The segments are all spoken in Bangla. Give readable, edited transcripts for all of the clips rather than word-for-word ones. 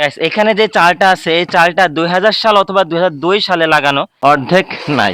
গাইস এখানে যে চালটা আছে এই চালটা 2000 সাল অথবা 2002 সালে লাগানো, অর্ধেক নাই।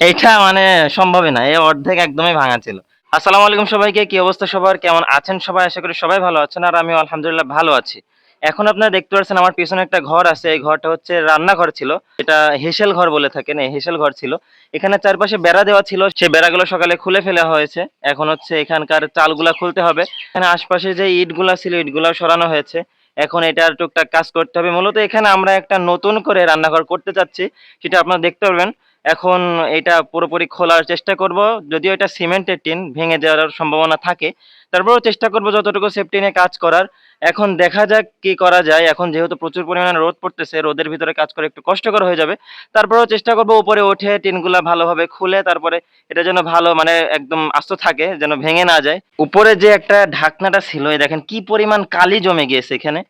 এটা মানে সম্ভবই না, এই অর্ধেক একদমই ভাঙা ছিল। আসসালামু আলাইকুম সবাইকে, কি অবস্থা সবার, কেমন আছেন সবাই? আশা করি সবাই ভালো আছেন, আর আমিও আলহামদুলিল্লাহ ভালো আছি। এখন আপনারা দেখতে পাচ্ছেন আমার পিছনে একটা ঘর আছে, এই ঘরটা হচ্ছে রান্নাঘর ছিল। এটা হেসেল ঘর বলে থাকেন, এই হেসেল ঘর ছিল। এখানে চারপাশে বেড়া দেওয়া ছিল, সেই বেড়াগুলো সকালে খুলে ফেলা হয়েছে। এখন হচ্ছে এখানকার চালগুলা খুলতে হবে। এখানে আশপাশে যে ইটগুলা ছিল ইটগুলা সরানো হয়েছে। এখন এটার টুকটাক কাজ করতে হবে। মূলত এখানে আমরা একটা নতুন করে রান্নাঘর করতে চাচ্ছি, সেটা আপনারা দেখতে পারবেন। এখন এটা পুরোপুরি খোলার চেষ্টা করব। যদিও এটা সিমেন্টের টিন, ভেঙে যাওয়ার সম্ভাবনা থাকে, তারপরেও চেষ্টা করব যতটুকু সেফটি নিয়ে কাজ করার। এখন দেখা যাক কি করা যায়। এখন যেহেতু প্রচুর পরিমাণে রোদ পড়তেছে, রোদের ভিতরে কাজ করে একটু কষ্টকর হয়ে যাবে। তারপরেও চেষ্টা করব উপরে উঠে টিনগুলা ভালোভাবে খুলে, তারপরে এটা যেন ভালো মানে একদম আস্ত থাকে, যেন ভেঙে না যায়। উপরে যে একটা ঢাকনাটা ছিল, এই দেখেন কি পরিমাণ কালি জমে গিয়েছে এখানে।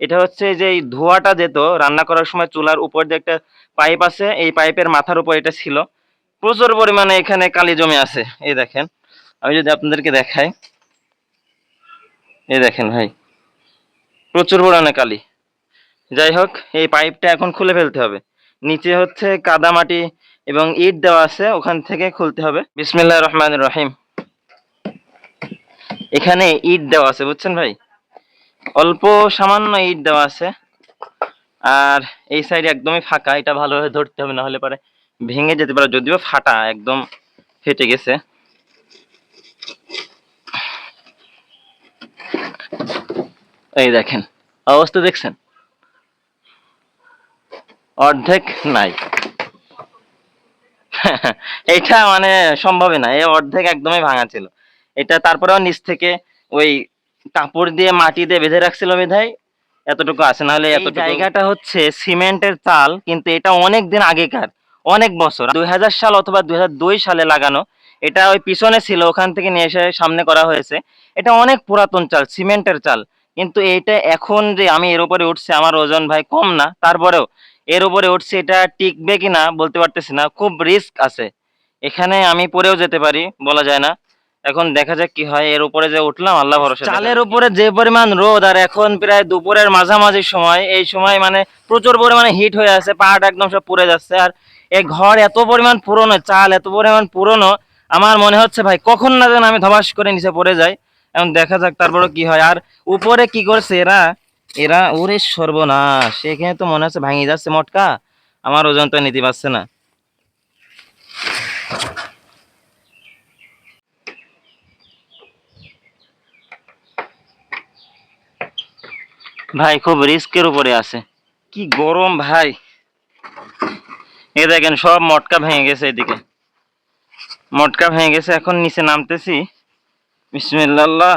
এটা হচ্ছে যে এই ধোঁয়াটা যেত রান্না করার সময়, চুলার উপর দিয়ে একটা পাইপ আছে, এই পাইপের মাথার উপর এটা ছিল। প্রচুর পরিমাণে এখানে কালি জমে আছে। এই দেখেন, আমি যদি আপনাদেরকে দেখাই, এই দেখেন ভাই, প্রচুর পরিমাণে কালি। যাই হোক, এই পাইপটা এখন খুলে ফেলতে হবে। নিচে হচ্ছে কাদা মাটি এবং ইট দেওয়া আছে, ওখান থেকে খুলতে হবে। বিসমিল্লাহির রহমানির রহিম। এখানে ইট দেওয়া আছে বুঝছেন ভাই, অল্প সামান্য ইট দেওয়া আছে। আর এই সাইড একদমই ফাঁকা, এটা ভালোভাবে ধরতে হবে, না হলে পরে ভেঙে যেতে পারে। যদিও ফাটা, একদম ফেটে গেছে। এই দেখেন অবস্থা দেখছেন, অর্ধেক নাই। এটা মানে সম্ভবই না, এই অর্ধেক একদমই ভাঙা ছিল। এটা তারপরেও নিচ থেকে ওই কাপড় দিয়ে মাটি দিয়ে বেঁধে রাখছিল বিধায় এতটুকু আছে, নাহলে এই জায়গাটা হচ্ছে সিমেন্টের চাল, কিন্তু এটা অনেক দিন আগেকার, অনেক বছর, 2000 সাল অথবা 2002 সালে লাগানো। এটা ওই পিছনে ছিল, ওখান থেকে নিয়ে এসে সামনে করা হয়েছে। এটা অনেক পুরাতন চাল, সিমেন্টের চাল। কিন্তু এটা এখন যে আমি এর উপরে উঠছি, আমার ওজন ভাই কম না, তারপরেও এর উপরে উঠছি, এটা টিকবে কিনা বলতে পারতেছি না, খুব রিস্ক আছে। এখানে আমি পড়েও যেতে পারি, বলা যায় না। এখন দেখা যাক কি হয়। এর উপরে যে উঠলাম, আল্লাহ ভরসা। চালের উপরে যে পরিমাণ রোদ, আর এখন প্রায় দুপুরের মাঝামাঝি সময়, এই সময় মানে প্রচুর পরিমাণে হিট হয়ে আছে, পাহাড় একদম সব পুড়ে যাচ্ছে। আর এই ঘর এত পরিমাণ পুরনো, চাল এত পরিমাণ পুরনো, আমার মনে হচ্ছে ভাই কখন না যেন আমি ধবাস করে নিচে পড়ে যাই। এখন দেখা যাক তারপরে কি হয়। আর উপরে কি করছে এরা, এরা ওরে সর্বনাশ, এখানে তো মনে হচ্ছে ভাঙিয়ে যাচ্ছে মটকা, আমার ওজন তো নিতে পারছে না। ভাই খুব রিস্কের উপরে আছে, কি গরম ভাই। এই দেখেন সব মটকা ভেঙে গেছে, এদিকে মটকা ভেঙে গেছে। এখন নিচে নামতেছি, বিসমিল্লাহ।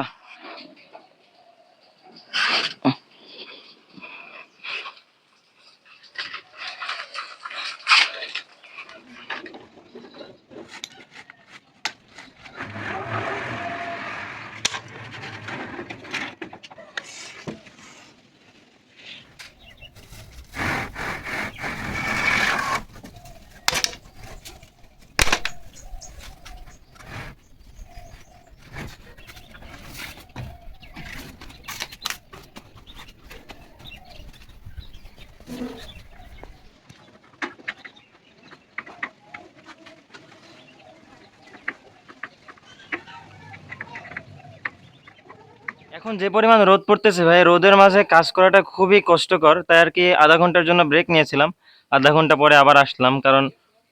এখন যে পরিমাণ রোদ পড়তেছে ভাই, রোদের মাঝে কাজ করাটা খুবই কষ্টকর, তাই আর কি আধা ঘন্টার জন্য ব্রেক নিয়েছিলাম। আধা ঘন্টা পরে আবার আসলাম, কারণ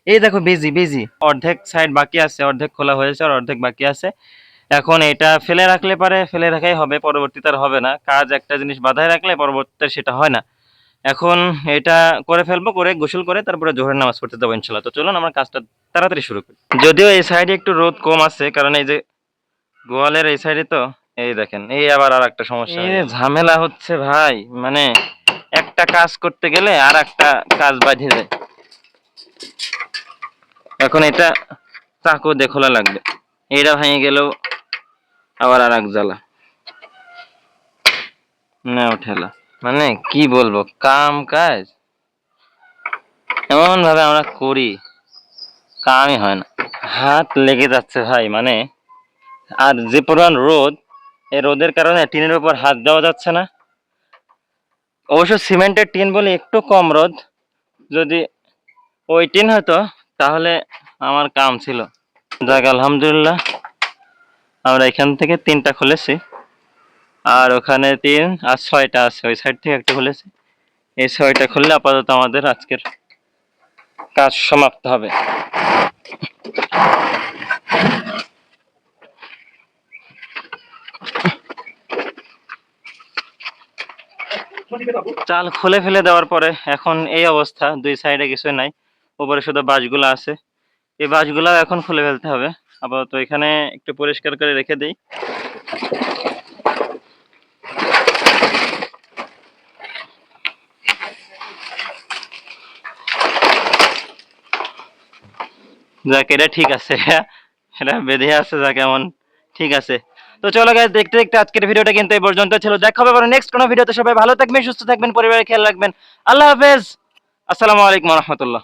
এই দেখো বিজি বিজি, অর্ধেক সাইড বাকি আছে, অর্ধেক খোলা হয়েছে আর অর্ধেক বাকি আছে। এখন এটা ফেলে রাখলে পারে, ফেলে রাখাই হবে, পরবর্তীতে আর হবে না। কাজ একটা জিনিস বাধায় রাখলে পরবর্তীতে সেটা হয় না। এখন এটা করে ফেলবো, করে গোসল করে তারপরে জোহরের নামাজ পড়তে যাবো ইনশাল্লাহ। তো চলুন আমার কাজটা তাড়াতাড়ি শুরু করি। যদিও এই সাইডে একটু রোদ কম আছে, কারণ এই যে গোয়ালের এই সাইডে তো, এই দেখেন এই আবার আর একটা সমস্যা, এই ঝামেলা হচ্ছে ভাই। মানে একটা কাজ করতে গেলে আর একটা কাজ বাঁধে যায়। এখন এটা চাকু দিয়ে খোলা লাগবে, এইটা ভেঙে গেলেও আবার আর এক জ্বালা, না ঠেলা। মানে কি বলবো, কাম কাজ এমন ভাবে আমরা করি, কামই হয় না, হাত লেগে যাচ্ছে ভাই। মানে আর যে পরিমাণ রোদ, এই রোদের কারণে টিনের উপর হাত দেওয়া যাচ্ছে না। অবশ্য সিমেন্টের টিন বলে একটু কম রোদ, যদি ওই টিন হতো তাহলে আমার কাম ছিল। যাক আলহামদুলিল্লাহ, আমরা এখান থেকে 3টা খুলেছি, আর ওখানে 3 আর 6টা আছে, ওই সাইড থেকে একটা খুলেছি। এই 6টা খুললে আপাতত আমাদের আজকের কাজ সমাপ্ত হবে। চাল খুলে ফেলে দেওয়ার পরে এখন এই অবস্থা, 2 সাইডে কিছু নাই, উপরে শুধু বাঁশগুলো আছে। এই বাঁশগুলো এখন খুলে ফেলতে হবে। আপাতত এখানে একটু পরিষ্কার করে রেখে দিই। যাক এটা ঠিক আছে, এটা বেঁধে আছে, যা কেমন ঠিক আছে। তো চলো গাইস, দেখতে দেখতে আজকের ভিডিওটা কিন্তু এই পর্যন্ত ছিল। দেখা হবে আবার নেক্সট কোনো ভিডিওতে। সবাই ভালো থাকবেন, সুস্থ থাকবেন, পরিবারের খেয়াল রাখবেন। আল্লাহ হাফেজ, আসসালামু আলাইকুম রহমতুল্লাহ।